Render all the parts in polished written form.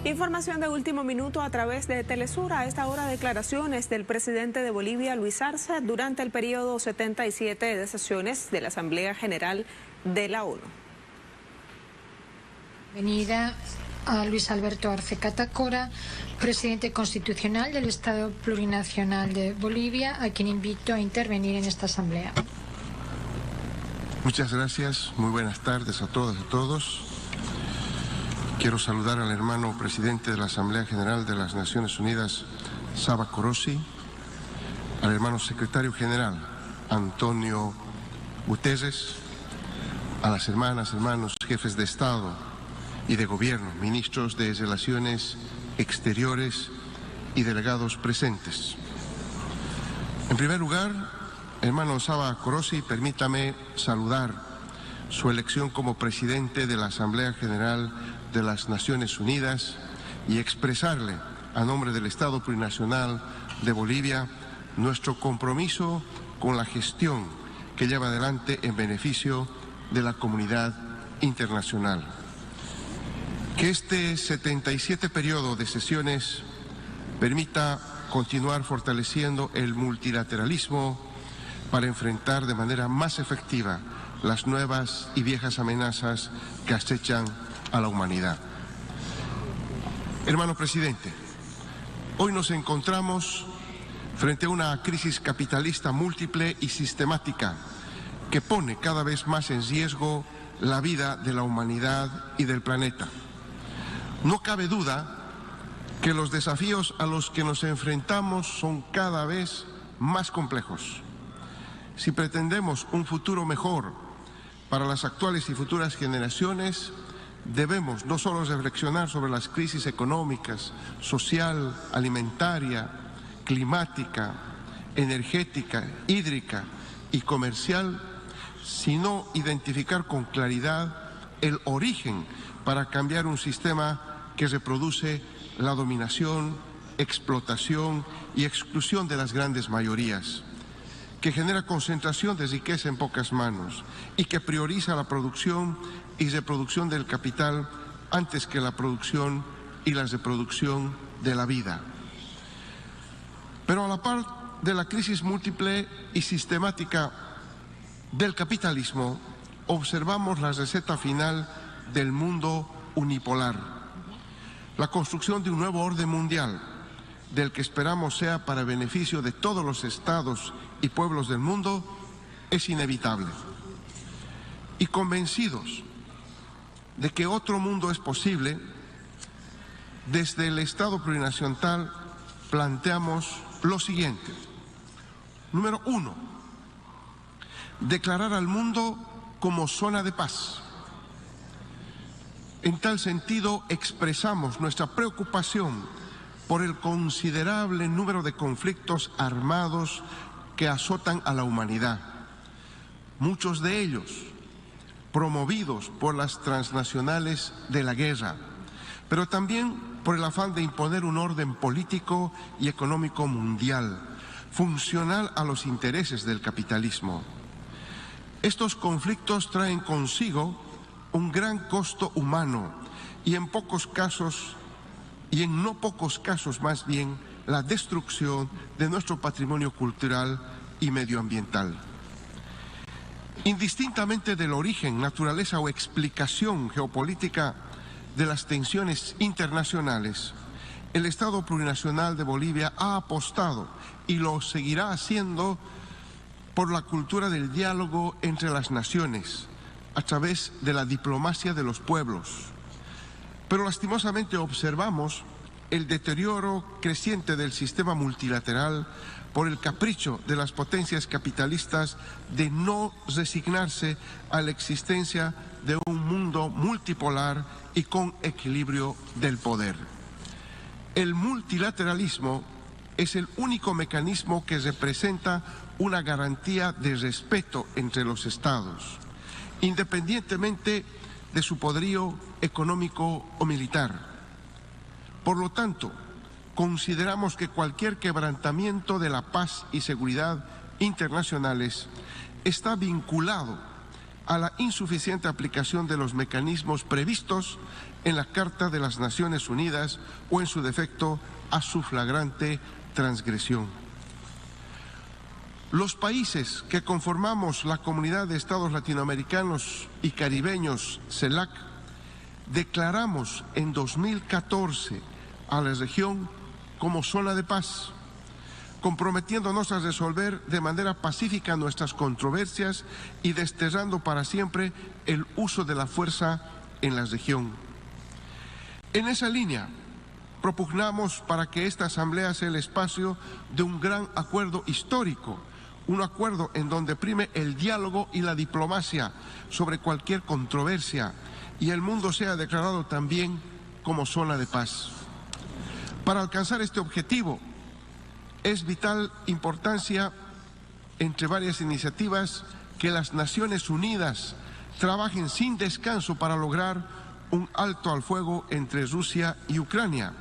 Información de último minuto a través de Telesur. A esta hora, declaraciones del presidente de Bolivia, Luis Arce, durante el periodo 77 de sesiones de la Asamblea General de la ONU. Bienvenida a Luis Alberto Arce Catacora, presidente constitucional del Estado Plurinacional de Bolivia, a quien invito a intervenir en esta asamblea. Muchas gracias, muy buenas tardes a todas y a todos. Quiero saludar al hermano presidente de la Asamblea General de las Naciones Unidas, Saba Korosi, al hermano secretario general, Antonio Guterres, a las hermanas, hermanos, jefes de Estado y de Gobierno, ministros de Relaciones Exteriores y delegados presentes. En primer lugar, hermano Saba Korosi, permítame saludar su elección como presidente de la Asamblea General de las Naciones Unidas y expresarle, a nombre del Estado Plurinacional de Bolivia, nuestro compromiso con la gestión que lleva adelante en beneficio de la comunidad internacional. Que este 77 periodo de sesiones permita continuar fortaleciendo el multilateralismo para enfrentar de manera más efectiva las nuevas y viejas amenazas que acechan a la humanidad. Hermano presidente, hoy nos encontramos frente a una crisis capitalista múltiple y sistemática que pone cada vez más en riesgo la vida de la humanidad y del planeta. No cabe duda que los desafíos a los que nos enfrentamos son cada vez más complejos. Si pretendemos un futuro mejor para las actuales y futuras generaciones, debemos no solo reflexionar sobre las crisis económicas, social, alimentaria, climática, energética, hídrica y comercial, sino identificar con claridad el origen para cambiar un sistema que reproduce la dominación, explotación y exclusión de las grandes mayorías, que genera concentración de riqueza en pocas manos y que prioriza la producción y reproducción del capital antes que la producción y la reproducción de la vida. Pero a la par de la crisis múltiple y sistemática del capitalismo, observamos la receta final del mundo unipolar, la construcción de un nuevo orden mundial, del que esperamos sea para beneficio de todos los estados y pueblos del mundo, es inevitable. Y convencidos de que otro mundo es posible, desde el Estado Plurinacional planteamos lo siguiente. Número 1, declarar al mundo como zona de paz. En tal sentido, expresamos nuestra preocupación por el considerable número de conflictos armados que azotan a la humanidad, muchos de ellos promovidos por las transnacionales de la guerra, pero también por el afán de imponer un orden político y económico mundial, funcional a los intereses del capitalismo. Estos conflictos traen consigo un gran costo humano y en no pocos casos más bien, la destrucción de nuestro patrimonio cultural y medioambiental. Indistintamente del origen, naturaleza o explicación geopolítica de las tensiones internacionales, el Estado Plurinacional de Bolivia ha apostado y lo seguirá haciendo por la cultura del diálogo entre las naciones a través de la diplomacia de los pueblos. Pero lastimosamente observamos el deterioro creciente del sistema multilateral por el capricho de las potencias capitalistas de no resignarse a la existencia de un mundo multipolar y con equilibrio del poder. El multilateralismo es el único mecanismo que representa una garantía de respeto entre los estados, independientemente de su poderío económico o militar. Por lo tanto, consideramos que cualquier quebrantamiento de la paz y seguridad internacionales está vinculado a la insuficiente aplicación de los mecanismos previstos en la Carta de las Naciones Unidas o, en su defecto, a su flagrante transgresión. Los países que conformamos la Comunidad de Estados Latinoamericanos y Caribeños, CELAC, declaramos en 2014 a la región como zona de paz, comprometiéndonos a resolver de manera pacífica nuestras controversias y desterrando para siempre el uso de la fuerza en la región. En esa línea, propugnamos para que esta Asamblea sea el espacio de un gran acuerdo histórico, un acuerdo en donde prime el diálogo y la diplomacia sobre cualquier controversia y el mundo sea declarado también como zona de paz. Para alcanzar este objetivo, es vital importancia, entre varias iniciativas, que las Naciones Unidas trabajen sin descanso para lograr un alto al fuego entre Rusia y Ucrania,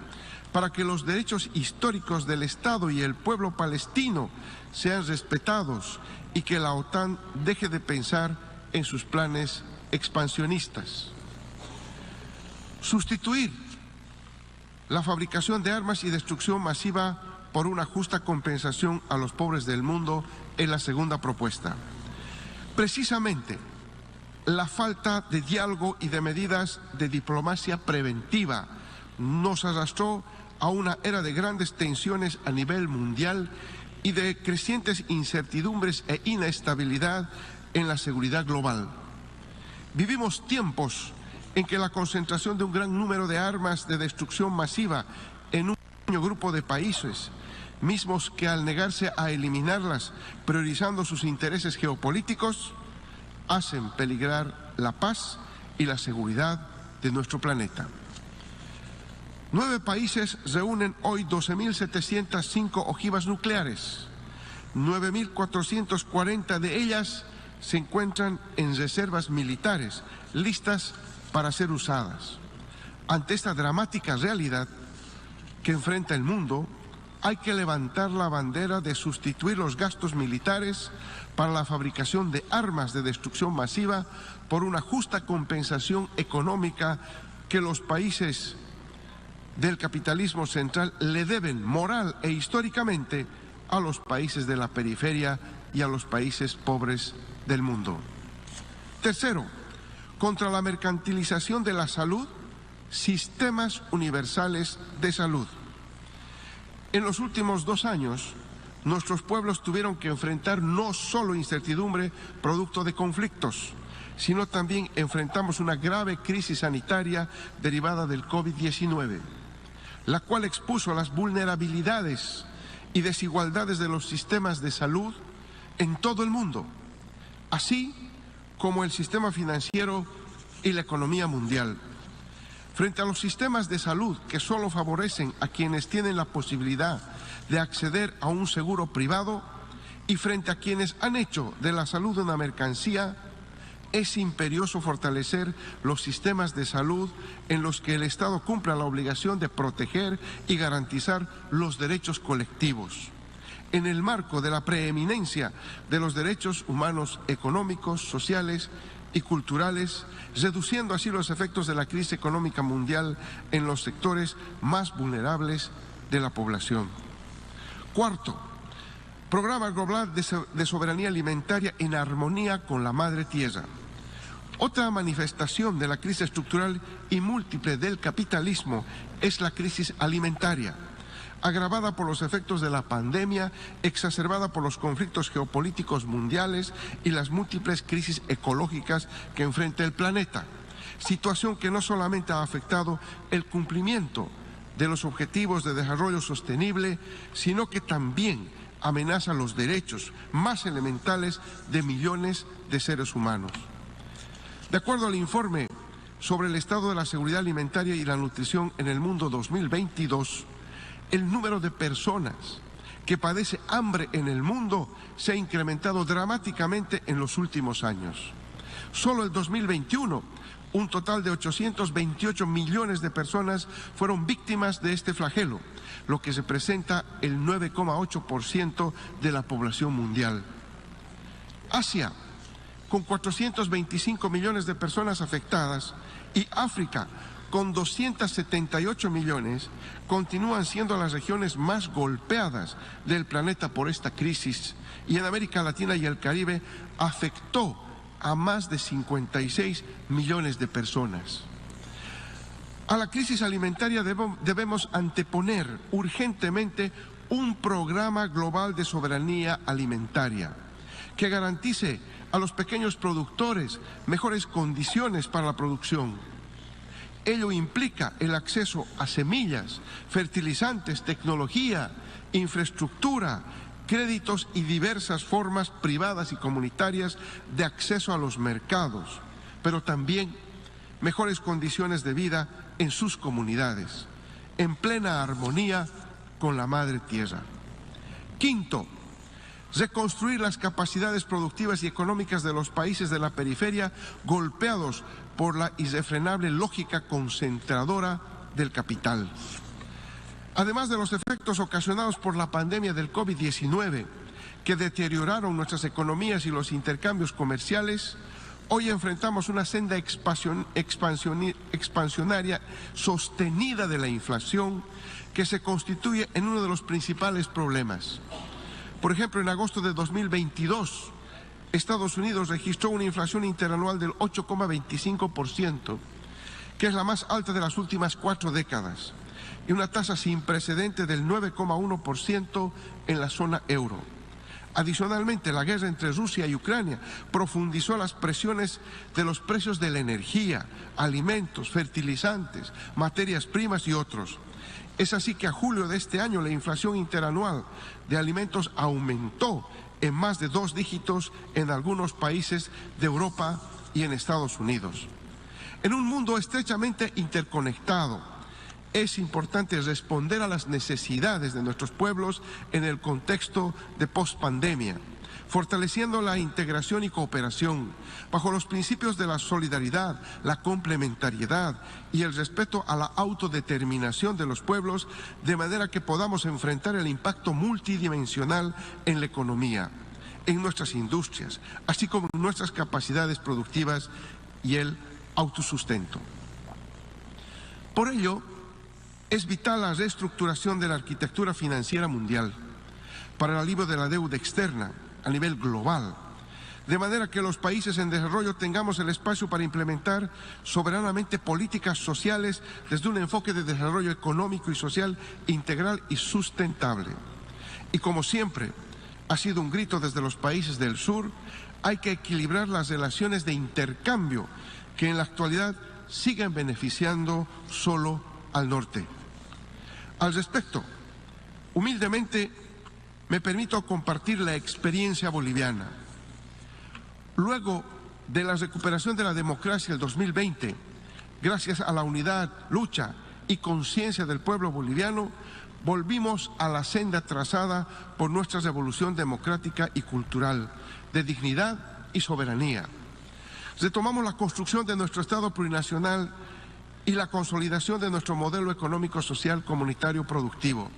para que los derechos históricos del Estado y el pueblo palestino sean respetados y que la OTAN deje de pensar en sus planes expansionistas. Sustituir la fabricación de armas y destrucción masiva por una justa compensación a los pobres del mundo es la segunda propuesta. Precisamente, la falta de diálogo y de medidas de diplomacia preventiva nos arrastró a una era de grandes tensiones a nivel mundial y de crecientes incertidumbres e inestabilidad en la seguridad global. Vivimos tiempos en que la concentración de un gran número de armas de destrucción masiva en un pequeño grupo de países, mismos que al negarse a eliminarlas, priorizando sus intereses geopolíticos, hacen peligrar la paz y la seguridad de nuestro planeta. 9 países reúnen hoy 12.705 ojivas nucleares. 9.440 de ellas se encuentran en reservas militares, listas para ser usadas. Ante esta dramática realidad que enfrenta el mundo, hay que levantar la bandera de sustituir los gastos militares para la fabricación de armas de destrucción masiva por una justa compensación económica que los países del capitalismo central le deben moral e históricamente a los países de la periferia y a los países pobres del mundo. Tercero, contra la mercantilización de la salud, sistemas universales de salud. En los últimos 2 años, nuestros pueblos tuvieron que enfrentar no solo incertidumbre producto de conflictos, sino también enfrentamos una grave crisis sanitaria derivada del COVID-19, la cual expuso las vulnerabilidades y desigualdades de los sistemas de salud en todo el mundo, así como el sistema financiero y la economía mundial. Frente a los sistemas de salud que solo favorecen a quienes tienen la posibilidad de acceder a un seguro privado y frente a quienes han hecho de la salud una mercancía, es imperioso fortalecer los sistemas de salud en los que el Estado cumpla la obligación de proteger y garantizar los derechos colectivos, en el marco de la preeminencia de los derechos humanos económicos, sociales y culturales, reduciendo así los efectos de la crisis económica mundial en los sectores más vulnerables de la población. Cuarto, programa global de soberanía alimentaria en armonía con la madre tierra. Otra manifestación de la crisis estructural y múltiple del capitalismo es la crisis alimentaria, agravada por los efectos de la pandemia, exacerbada por los conflictos geopolíticos mundiales y las múltiples crisis ecológicas que enfrenta el planeta, situación que no solamente ha afectado el cumplimiento de los objetivos de desarrollo sostenible, sino que también amenaza los derechos más elementales de millones de seres humanos. De acuerdo al informe sobre el estado de la seguridad alimentaria y la nutrición en el mundo 2022, el número de personas que padece hambre en el mundo se ha incrementado dramáticamente en los últimos años. Solo el 2021, un total de 828 millones de personas fueron víctimas de este flagelo, lo que representa el 9,8% de la población mundial. Asia, con 425 millones de personas afectadas, y África, con 278 millones, continúan siendo las regiones más golpeadas del planeta por esta crisis, y en América Latina y el Caribe afectó a más de 56 millones de personas. A la crisis alimentaria debemos anteponer urgentemente un programa global de soberanía alimentaria que garantice a los pequeños productores mejores condiciones para la producción. Ello implica el acceso a semillas, fertilizantes, tecnología, infraestructura, créditos y diversas formas privadas y comunitarias de acceso a los mercados, pero también mejores condiciones de vida en sus comunidades, en plena armonía con la madre tierra. Quinto, reconstruir las capacidades productivas y económicas de los países de la periferia golpeados por la irrefrenable lógica concentradora del capital. Además de los efectos ocasionados por la pandemia del COVID-19, que deterioraron nuestras economías y los intercambios comerciales, hoy enfrentamos una senda expansionaria sostenida de la inflación que se constituye en uno de los principales problemas. Por ejemplo, en agosto de 2022, Estados Unidos registró una inflación interanual del 8,25%, que es la más alta de las últimas 4 décadas, y una tasa sin precedente del 9,1% en la zona euro. Adicionalmente, la guerra entre Rusia y Ucrania profundizó las presiones de los precios de la energía, alimentos, fertilizantes, materias primas y otros. Es así que a julio de este año la inflación interanual de alimentos aumentó en más de 2 dígitos en algunos países de Europa y en Estados Unidos. En un mundo estrechamente interconectado, es importante responder a las necesidades de nuestros pueblos en el contexto de pospandemia, fortaleciendo la integración y cooperación bajo los principios de la solidaridad, la complementariedad y el respeto a la autodeterminación de los pueblos, de manera que podamos enfrentar el impacto multidimensional en la economía, en nuestras industrias, así como en nuestras capacidades productivas y el autosustento. Por ello, es vital la reestructuración de la arquitectura financiera mundial para el alivio de la deuda externa a nivel global, de manera que los países en desarrollo tengamos el espacio para implementar soberanamente políticas sociales desde un enfoque de desarrollo económico y social integral y sustentable. Y como siempre ha sido un grito desde los países del sur, hay que equilibrar las relaciones de intercambio que en la actualidad siguen beneficiando solo al norte. Al respecto, humildemente me permito compartir la experiencia boliviana. Luego de la recuperación de la democracia el 2020, gracias a la unidad, lucha y conciencia del pueblo boliviano, volvimos a la senda trazada por nuestra revolución democrática y cultural, de dignidad y soberanía. Retomamos la construcción de nuestro Estado plurinacional y la consolidación de nuestro modelo económico, social, comunitario, productivo.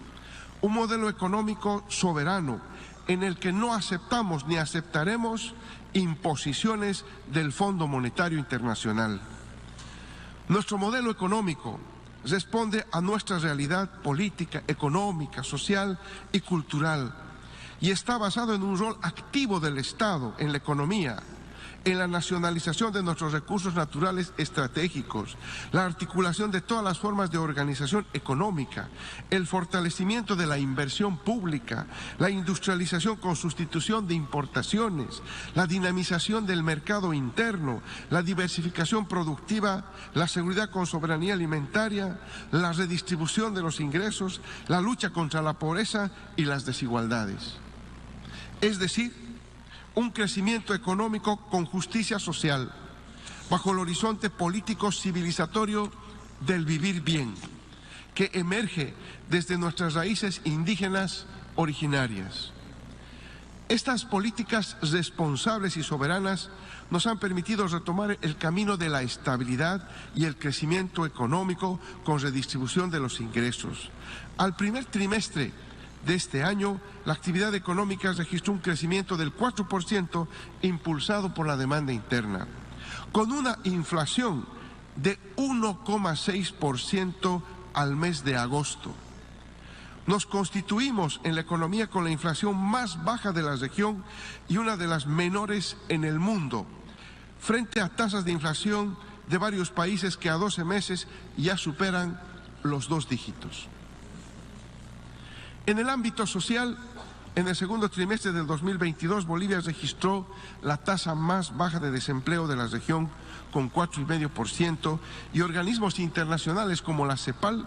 Un modelo económico soberano en el que no aceptamos ni aceptaremos imposiciones del Fondo Monetario Internacional. Nuestro modelo económico responde a nuestra realidad política, económica, social y cultural y está basado en un rol activo del Estado en la economía, en la nacionalización de nuestros recursos naturales estratégicos, la articulación de todas las formas de organización económica, el fortalecimiento de la inversión pública, la industrialización con sustitución de importaciones, la dinamización del mercado interno, la diversificación productiva, la seguridad con soberanía alimentaria, la redistribución de los ingresos, la lucha contra la pobreza y las desigualdades. Es decir, un crecimiento económico con justicia social, bajo el horizonte político civilizatorio del vivir bien, que emerge desde nuestras raíces indígenas originarias. Estas políticas responsables y soberanas nos han permitido retomar el camino de la estabilidad y el crecimiento económico con redistribución de los ingresos. Al primer trimestre de este año, la actividad económica registró un crecimiento del 4% impulsado por la demanda interna, con una inflación de 1,6% al mes de agosto. Nos constituimos en la economía con la inflación más baja de la región y una de las menores en el mundo, frente a tasas de inflación de varios países que a 12 meses ya superan los 2 dígitos. En el ámbito social, en el segundo trimestre del 2022, Bolivia registró la tasa más baja de desempleo de la región, con 4,5%, y organismos internacionales como la CEPAL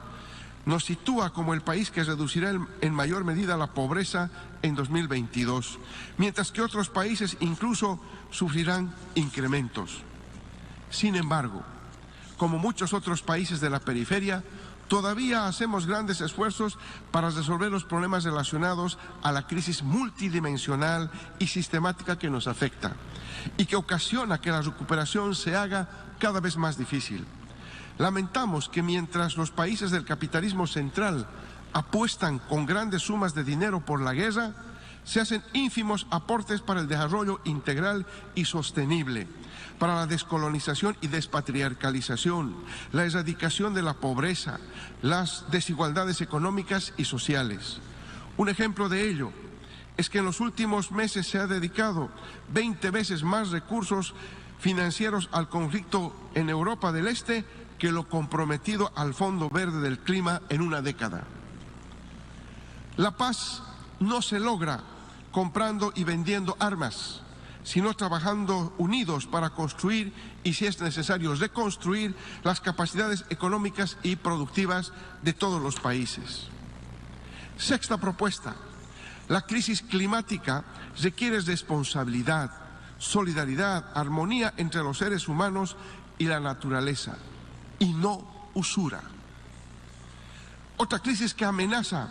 nos sitúa como el país que reducirá en mayor medida la pobreza en 2022, mientras que otros países incluso sufrirán incrementos. Sin embargo, como muchos otros países de la periferia, todavía hacemos grandes esfuerzos para resolver los problemas relacionados a la crisis multidimensional y sistemática que nos afecta y que ocasiona que la recuperación se haga cada vez más difícil. Lamentamos que mientras los países del capitalismo central apuestan con grandes sumas de dinero por la guerra, se hacen ínfimos aportes para el desarrollo integral y sostenible, para la descolonización y despatriarcalización, la erradicación de la pobreza, las desigualdades económicas y sociales. Un ejemplo de ello es que en los últimos meses se ha dedicado 20 veces más recursos financieros al conflicto en Europa del Este que lo comprometido al Fondo Verde del Clima en una década. La paz no se logra comprando y vendiendo armas, sino trabajando unidos para construir y, si es necesario, reconstruir las capacidades económicas y productivas de todos los países. Sexta propuesta. La crisis climática requiere responsabilidad, solidaridad, armonía entre los seres humanos y la naturaleza, y no usura. Otra crisis que amenaza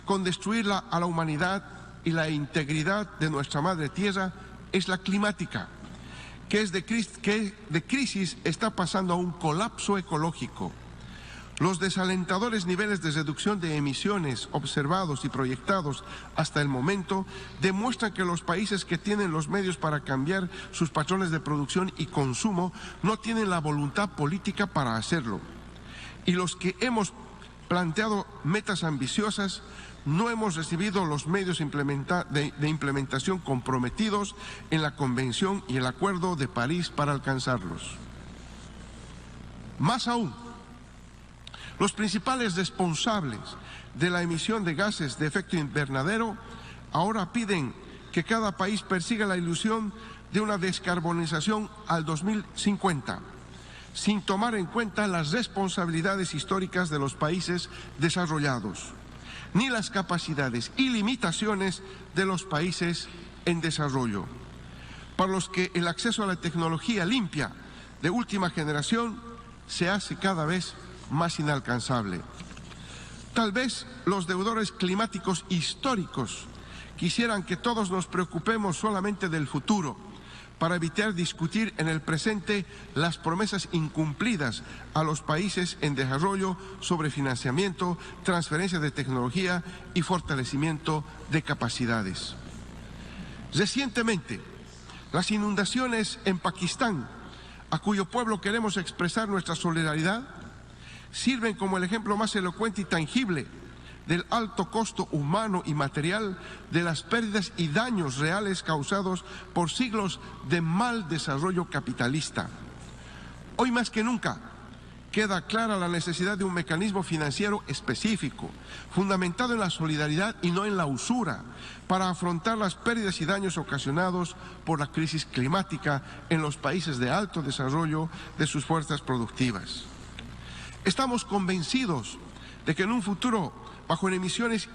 con destruir a la humanidad y la integridad de nuestra madre tierra es la climática, que de crisis está pasando a un colapso ecológico. Los desalentadores niveles de reducción de emisiones observados y proyectados hasta el momento demuestran que los países que tienen los medios para cambiar sus patrones de producción y consumo no tienen la voluntad política para hacerlo. Y los que hemos planteado metas ambiciosas no hemos recibido los medios de implementación comprometidos en la Convención y el Acuerdo de París para alcanzarlos. Más aún, los principales responsables de la emisión de gases de efecto invernadero ahora piden que cada país persiga la ilusión de una descarbonización al 2050, sin tomar en cuenta las responsabilidades históricas de los países desarrollados, ni las capacidades y limitaciones de los países en desarrollo, para los que el acceso a la tecnología limpia de última generación se hace cada vez más inalcanzable. Tal vez los deudores climáticos históricos quisieran que todos nos preocupemos solamente del futuro, para evitar discutir en el presente las promesas incumplidas a los países en desarrollo sobre financiamiento, transferencia de tecnología y fortalecimiento de capacidades. Recientemente, las inundaciones en Pakistán, a cuyo pueblo queremos expresar nuestra solidaridad, sirven como el ejemplo más elocuente y tangible del alto costo humano y material de las pérdidas y daños reales causados por siglos de mal desarrollo capitalista. Hoy más que nunca queda clara la necesidad de un mecanismo financiero específico, fundamentado en la solidaridad y no en la usura, para afrontar las pérdidas y daños ocasionados por la crisis climática en los países de alto desarrollo de sus fuerzas productivas. Estamos convencidos de que en un futuro bajo emisiones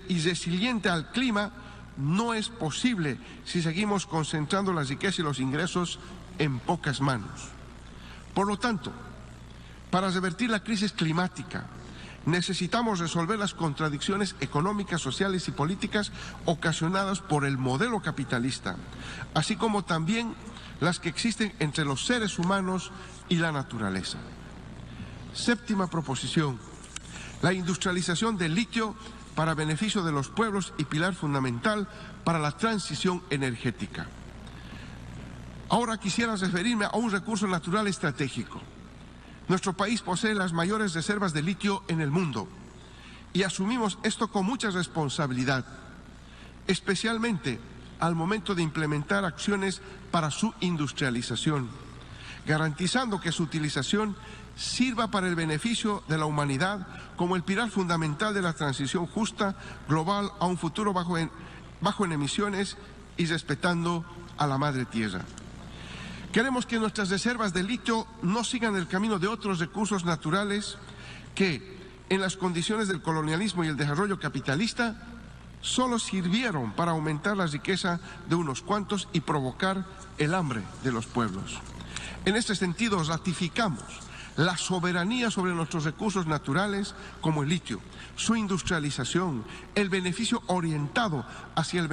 y resiliente al clima no es posible si seguimos concentrando la riqueza y los ingresos en pocas manos. Por lo tanto, para revertir la crisis climática, necesitamos resolver las contradicciones económicas, sociales y políticas ocasionadas por el modelo capitalista, así como también las que existen entre los seres humanos y la naturaleza. Séptima proposición. La industrialización del litio para beneficio de los pueblos y pilar fundamental para la transición energética. Ahora quisiera referirme a un recurso natural estratégico. Nuestro país posee las mayores reservas de litio en el mundo y asumimos esto con mucha responsabilidad, especialmente al momento de implementar acciones para su industrialización, garantizando que su utilización sirva para el beneficio de la humanidad como el pilar fundamental de la transición justa global a un futuro bajo en emisiones y respetando a la madre tierra. Queremos que nuestras reservas de litio no sigan el camino de otros recursos naturales que, en las condiciones del colonialismo y el desarrollo capitalista, solo sirvieron para aumentar la riqueza de unos cuantos y provocar el hambre de los pueblos. En este sentido, ratificamos la soberanía sobre nuestros recursos naturales como el litio, su industrialización, el beneficio orientado hacia el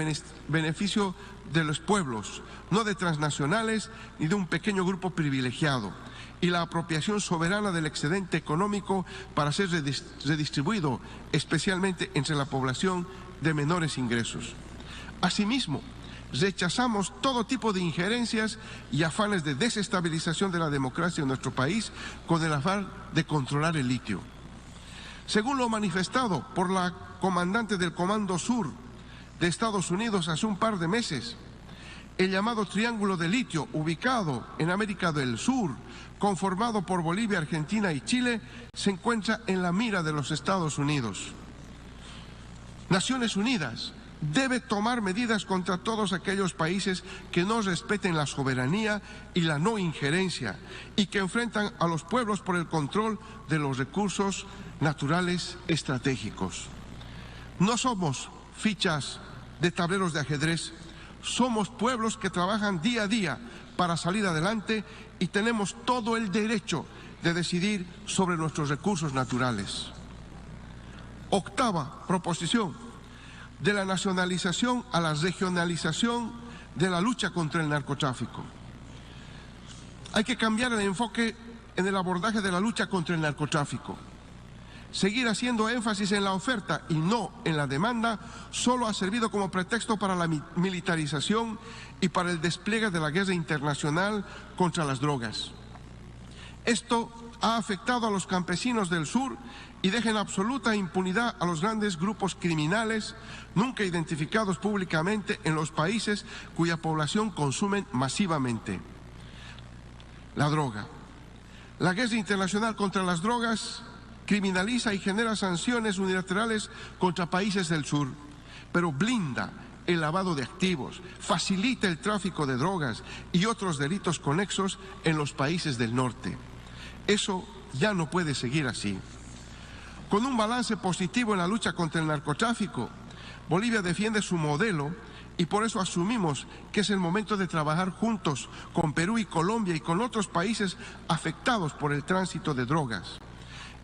beneficio de los pueblos, no de transnacionales ni de un pequeño grupo privilegiado, y la apropiación soberana del excedente económico para ser redistribuido especialmente entre la población de menores ingresos. Asimismo, rechazamos todo tipo de injerencias y afanes de desestabilización de la democracia en nuestro país con el afán de controlar el litio. Según lo manifestado por la comandante del Comando Sur de Estados Unidos hace un par de meses, el llamado Triángulo de Litio, ubicado en América del Sur, conformado por Bolivia, Argentina y Chile, se encuentra en la mira de los Estados Unidos. Naciones Unidas debe tomar medidas contra todos aquellos países que no respeten la soberanía y la no injerencia y que enfrentan a los pueblos por el control de los recursos naturales estratégicos. No somos fichas de tableros de ajedrez, somos pueblos que trabajan día a día para salir adelante y tenemos todo el derecho de decidir sobre nuestros recursos naturales. Octava proposición: de la nacionalización a la regionalización de la lucha contra el narcotráfico. Hay que cambiar el enfoque en el abordaje de la lucha contra el narcotráfico. Seguir haciendo énfasis en la oferta y no en la demanda solo ha servido como pretexto para la militarización y para el despliegue de la guerra internacional contra las drogas. Esto ha afectado a los campesinos del sur y deja en absoluta impunidad a los grandes grupos criminales nunca identificados públicamente en los países cuya población consumen masivamente la droga. La guerra internacional contra las drogas criminaliza y genera sanciones unilaterales contra países del sur, pero blinda el lavado de activos, facilita el tráfico de drogas y otros delitos conexos en los países del norte. Eso ya no puede seguir así. Con un balance positivo en la lucha contra el narcotráfico, Bolivia defiende su modelo y por eso asumimos que es el momento de trabajar juntos con Perú y Colombia y con otros países afectados por el tránsito de drogas,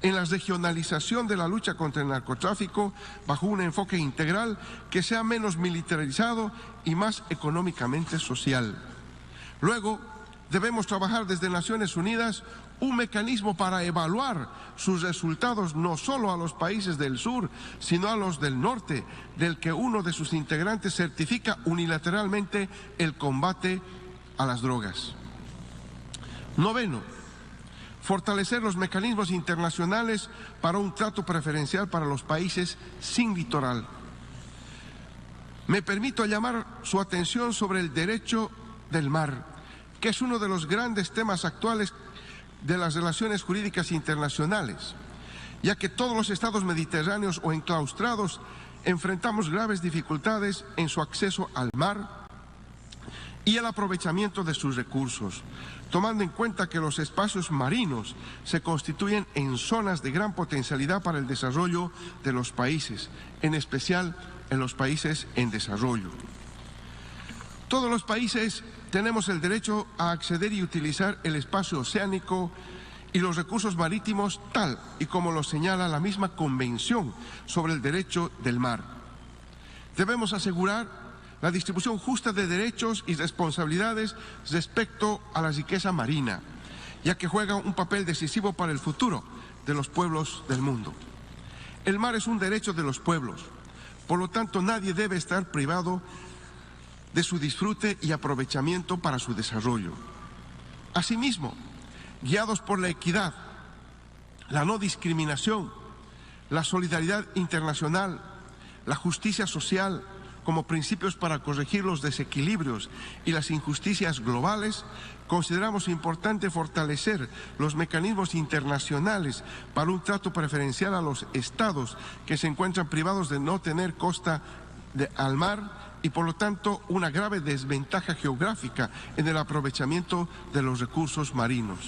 en la regionalización de la lucha contra el narcotráfico bajo un enfoque integral que sea menos militarizado y más económicamente social. Luego, debemos trabajar desde Naciones Unidas un mecanismo para evaluar sus resultados no solo a los países del sur, sino a los del norte, del que uno de sus integrantes certifica unilateralmente el combate a las drogas. Noveno, fortalecer los mecanismos internacionales para un trato preferencial para los países sin litoral. Me permito llamar su atención sobre el derecho del mar, que es uno de los grandes temas actuales de las relaciones jurídicas internacionales, ya que todos los estados mediterráneos o enclaustrados enfrentamos graves dificultades en su acceso al mar y el aprovechamiento de sus recursos, tomando en cuenta que los espacios marinos se constituyen en zonas de gran potencialidad para el desarrollo de los países, en especial en los países en desarrollo. Todos los países tenemos el derecho a acceder y utilizar el espacio oceánico y los recursos marítimos tal y como lo señala la misma Convención sobre el Derecho del Mar. Debemos asegurar la distribución justa de derechos y responsabilidades respecto a la riqueza marina, ya que juega un papel decisivo para el futuro de los pueblos del mundo. El mar es un derecho de los pueblos, por lo tanto nadie debe estar privado de su disfrute y aprovechamiento para su desarrollo. Asimismo, guiados por la equidad, la no discriminación, la solidaridad internacional, la justicia social como principios para corregir los desequilibrios y las injusticias globales, consideramos importante fortalecer los mecanismos internacionales para un trato preferencial a los estados que se encuentran privados de no tener costa al mar y por lo tanto una grave desventaja geográfica en el aprovechamiento de los recursos marinos.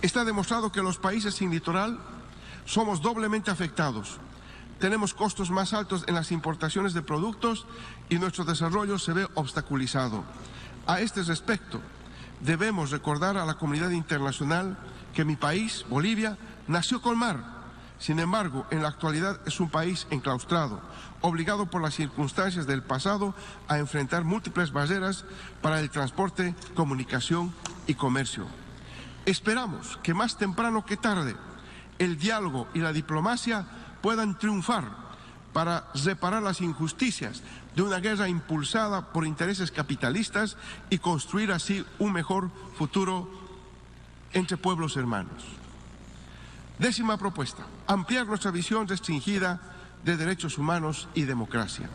Está demostrado que los países sin litoral somos doblemente afectados. Tenemos costos más altos en las importaciones de productos y nuestro desarrollo se ve obstaculizado. A este respecto, debemos recordar a la comunidad internacional que mi país, Bolivia, nació con mar. Sin embargo, en la actualidad es un país enclaustrado, obligado por las circunstancias del pasado a enfrentar múltiples barreras para el transporte, comunicación y comercio. Esperamos que más temprano que tarde el diálogo y la diplomacia puedan triunfar para reparar las injusticias de una guerra impulsada por intereses capitalistas y construir así un mejor futuro entre pueblos hermanos. 10ª propuesta, ampliar nuestra visión restringida de derechos humanos y democracia.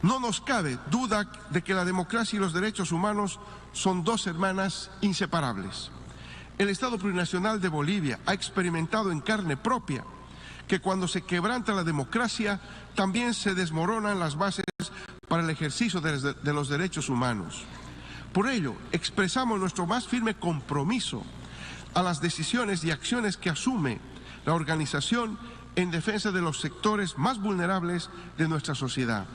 No nos cabe duda de que la democracia y los derechos humanos son dos hermanas inseparables. El Estado plurinacional de Bolivia ha experimentado en carne propia que cuando se quebranta la democracia también se desmoronan las bases para el ejercicio de los derechos humanos. Por ello, expresamos nuestro más firme compromiso a las decisiones y acciones que asume la organización en defensa de los sectores más vulnerables de nuestra sociedad.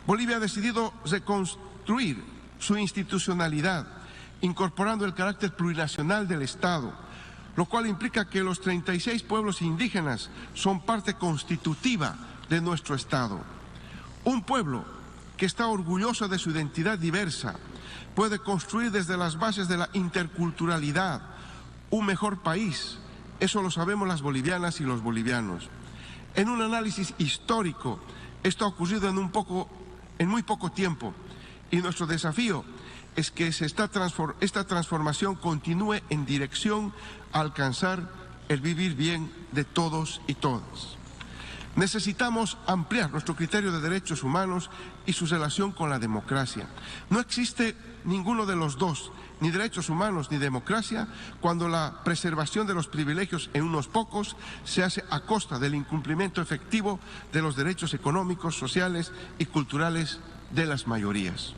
Bolivia ha decidido reconstruir su institucionalidad, incorporando el carácter plurinacional del Estado, lo cual implica que los 36 pueblos indígenas son parte constitutiva de nuestro Estado. Un pueblo que está orgulloso de su identidad diversa puede construir desde las bases de la interculturalidad un mejor país. Eso lo sabemos las bolivianas y los bolivianos. En un análisis histórico, esto ha ocurrido en muy poco tiempo y nuestro desafío es que esta transformación continúe en dirección a alcanzar el vivir bien de todos y todas. Necesitamos ampliar nuestro criterio de derechos humanos y su relación con la democracia. No existe ninguno de los dos, ni derechos humanos ni democracia, cuando la preservación de los privilegios en unos pocos se hace a costa del incumplimiento efectivo de los derechos económicos, sociales y culturales de las mayorías.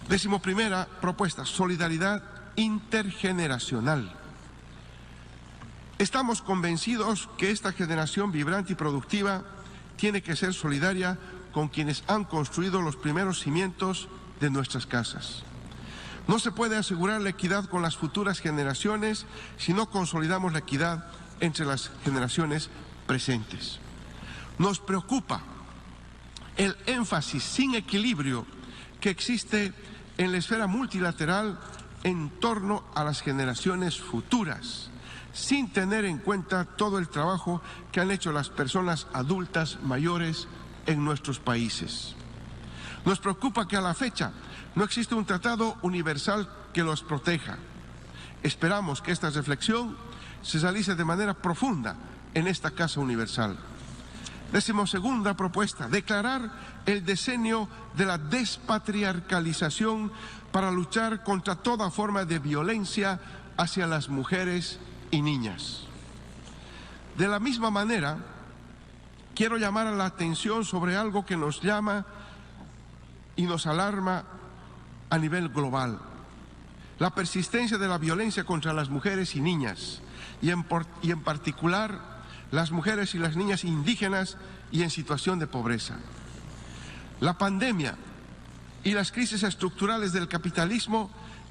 11ª propuesta, solidaridad intergeneracional. Estamos convencidos que esta generación vibrante y productiva tiene que ser solidaria con quienes han construido los primeros cimientos de nuestras casas. No se puede asegurar la equidad con las futuras generaciones si no consolidamos la equidad entre las generaciones presentes. Nos preocupa el énfasis sin equilibrio que existe en la esfera multilateral en torno a las generaciones futuras, sin tener en cuenta todo el trabajo que han hecho las personas adultas mayores en nuestros países. Nos preocupa que a la fecha no existe un tratado universal que los proteja. Esperamos que esta reflexión se realice de manera profunda en esta Casa Universal. 12ª propuesta, declarar el decenio de la despatriarcalización para luchar contra toda forma de violencia hacia las mujeres y niñas. De la misma manera, quiero llamar a la atención sobre algo que nos llama y nos alarma a nivel global: la persistencia de la violencia contra las mujeres y niñas, y en particular las mujeres y las niñas indígenas y en situación de pobreza. La pandemia y las crisis estructurales del capitalismo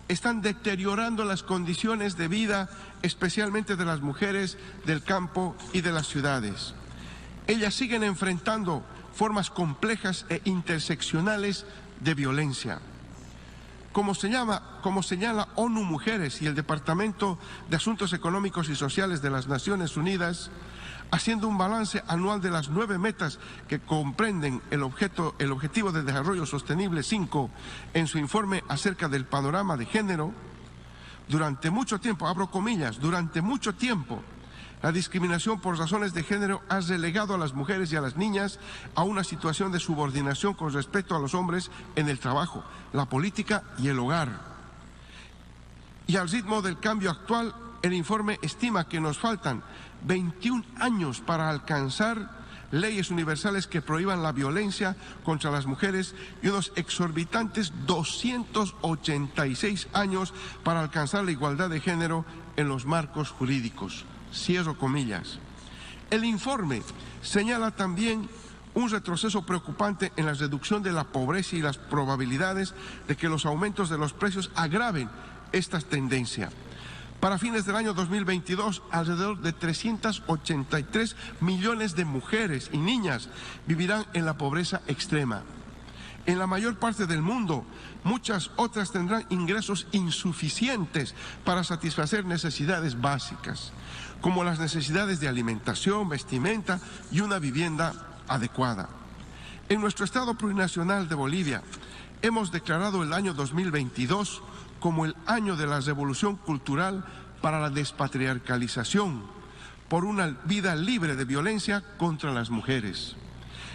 están deteriorando las condiciones de vida, especialmente de las mujeres del campo y de las ciudades. Ellas siguen enfrentando formas complejas e interseccionales de violencia. Como señala ONU Mujeres y el Departamento de Asuntos Económicos y Sociales de las Naciones Unidas, haciendo un balance anual de las 9 metas que comprenden el Objetivo de Desarrollo Sostenible 5 en su informe acerca del panorama de género, durante mucho tiempo, abro comillas, durante mucho tiempo, la discriminación por razones de género ha relegado a las mujeres y a las niñas a una situación de subordinación con respecto a los hombres en el trabajo, la política y el hogar. Y al ritmo del cambio actual, el informe estima que nos faltan 21 años para alcanzar leyes universales que prohíban la violencia contra las mujeres y unos exorbitantes 286 años para alcanzar la igualdad de género en los marcos jurídicos. Cierro comillas. El informe señala también un retroceso preocupante en la reducción de la pobreza y las probabilidades de que los aumentos de los precios agraven esta tendencia. Para fines del año 2022, alrededor de 383 millones de mujeres y niñas vivirán en la pobreza extrema. En la mayor parte del mundo, muchas otras tendrán ingresos insuficientes para satisfacer necesidades básicas, como las necesidades de alimentación, vestimenta y una vivienda adecuada. En nuestro Estado plurinacional de Bolivia, hemos declarado el año 2022 como el año de la revolución cultural para la despatriarcalización, por una vida libre de violencia contra las mujeres.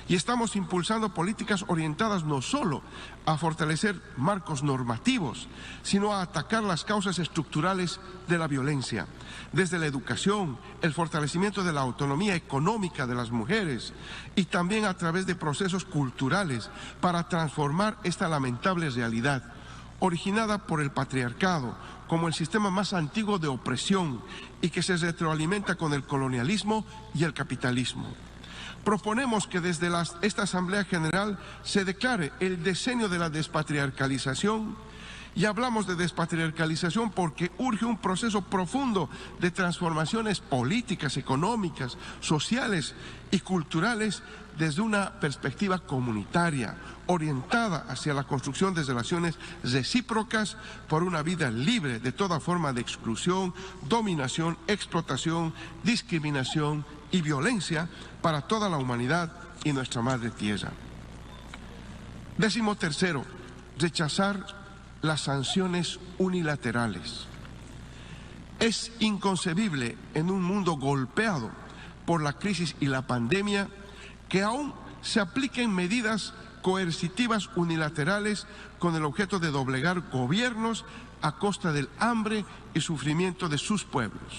Y estamos impulsando políticas orientadas no solo a fortalecer marcos normativos, sino a atacar las causas estructurales de la violencia, desde la educación, el fortalecimiento de la autonomía económica de las mujeres y también a través de procesos culturales para transformar esta lamentable realidad, originada por el patriarcado como el sistema más antiguo de opresión y que se retroalimenta con el colonialismo y el capitalismo. Proponemos que desde esta Asamblea General se declare el decenio de la despatriarcalización, y hablamos de despatriarcalización porque urge un proceso profundo de transformaciones políticas, económicas, sociales y culturales desde una perspectiva comunitaria, orientada hacia la construcción de relaciones recíprocas por una vida libre de toda forma de exclusión, dominación, explotación, discriminación y violencia para toda la humanidad y nuestra madre tierra. 13º, rechazar las sanciones unilaterales. Es inconcebible en un mundo golpeado por la crisis y la pandemia que aún se apliquen medidas coercitivas unilaterales con el objeto de doblegar gobiernos a costa del hambre y sufrimiento de sus pueblos.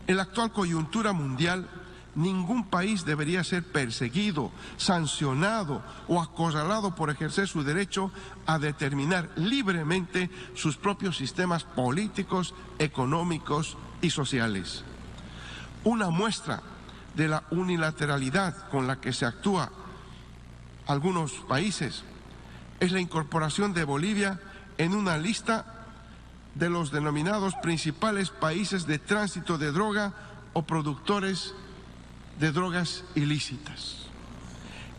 En la actual coyuntura mundial, ningún país debería ser perseguido, sancionado o acorralado por ejercer su derecho a determinar libremente sus propios sistemas políticos, económicos y sociales. Una muestra de la unilateralidad con la que se actúa algunos países es la incorporación de Bolivia en una lista de los denominados principales países de tránsito de droga o productores de drogas ilícitas.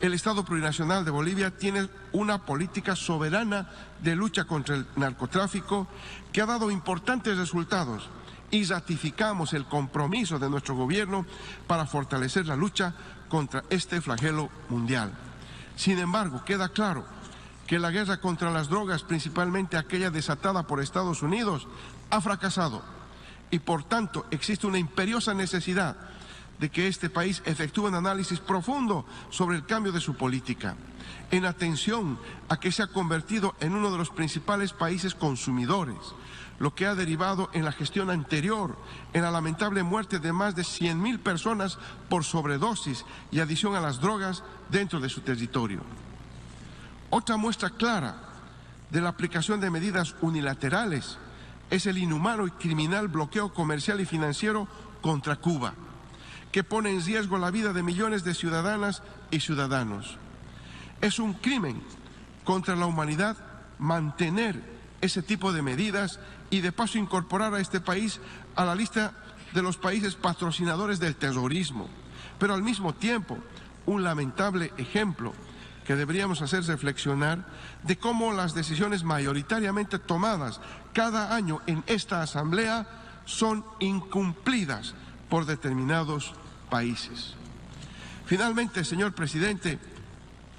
El Estado plurinacional de Bolivia tiene una política soberana de lucha contra el narcotráfico que ha dado importantes resultados, y ratificamos el compromiso de nuestro gobierno para fortalecer la lucha contra este flagelo mundial. Sin embargo, queda claro que la guerra contra las drogas, principalmente aquella desatada por Estados Unidos, ha fracasado y por tanto existe una imperiosa necesidad de que este país efectúe un análisis profundo sobre el cambio de su política, en atención a que se ha convertido en uno de los principales países consumidores, lo que ha derivado en la gestión anterior en la lamentable muerte de más de 100.000 personas por sobredosis y adicción a las drogas dentro de su territorio. Otra muestra clara de la aplicación de medidas unilaterales es el inhumano y criminal bloqueo comercial y financiero contra Cuba, que pone en riesgo la vida de millones de ciudadanas y ciudadanos. Es un crimen contra la humanidad mantener ese tipo de medidas y de paso incorporar a este país a la lista de los países patrocinadores del terrorismo, pero al mismo tiempo un lamentable ejemplo que deberíamos hacer reflexionar de cómo las decisiones mayoritariamente tomadas cada año en esta Asamblea son incumplidas por determinados países. Finalmente, señor presidente,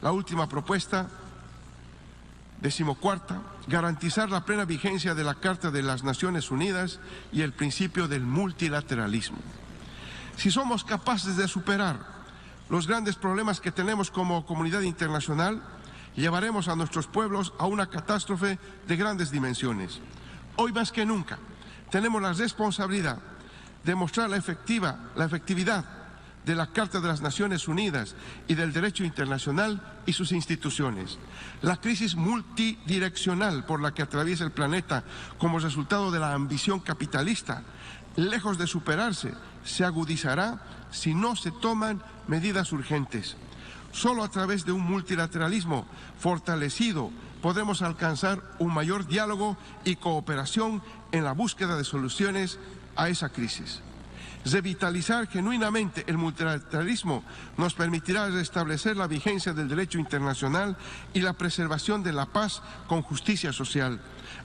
la última propuesta, 14ª, garantizar la plena vigencia de la Carta de las Naciones Unidas y el principio del multilateralismo. Si somos capaces de superar los grandes problemas que tenemos como comunidad internacional, llevaremos a nuestros pueblos a una catástrofe de grandes dimensiones. Hoy más que nunca tenemos la responsabilidad de mostrar la efectividad de la Carta de las Naciones Unidas y del derecho internacional y sus instituciones. La crisis multidireccional por la que atraviesa el planeta como resultado de la ambición capitalista, lejos de superarse, se agudizará si no se toman medidas urgentes. Solo a través de un multilateralismo fortalecido podremos alcanzar un mayor diálogo y cooperación en la búsqueda de soluciones a esa crisis. Revitalizar genuinamente el multilateralismo nos permitirá restablecer la vigencia del derecho internacional y la preservación de la paz con justicia social,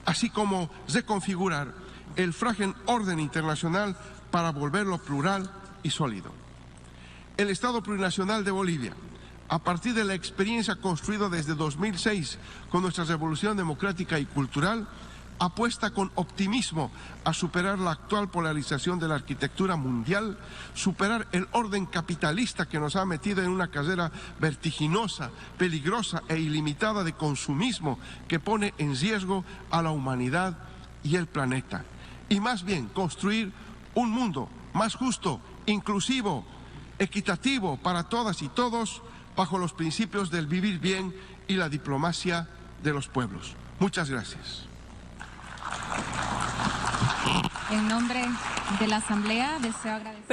así como reconfigurar el frágil orden internacional para volverlo plural y sólido. El Estado Plurinacional de Bolivia, a partir de la experiencia construida desde 2006 con nuestra revolución democrática y cultural, apuesta con optimismo a superar la actual polarización de la arquitectura mundial, superar el orden capitalista que nos ha metido en una carrera vertiginosa, peligrosa e ilimitada de consumismo que pone en riesgo a la humanidad y el planeta, y más bien construir un mundo más justo, inclusivo, equitativo para todas y todos, bajo los principios del vivir bien y la diplomacia de los pueblos. Muchas gracias. En nombre de la Asamblea, deseo agradecer.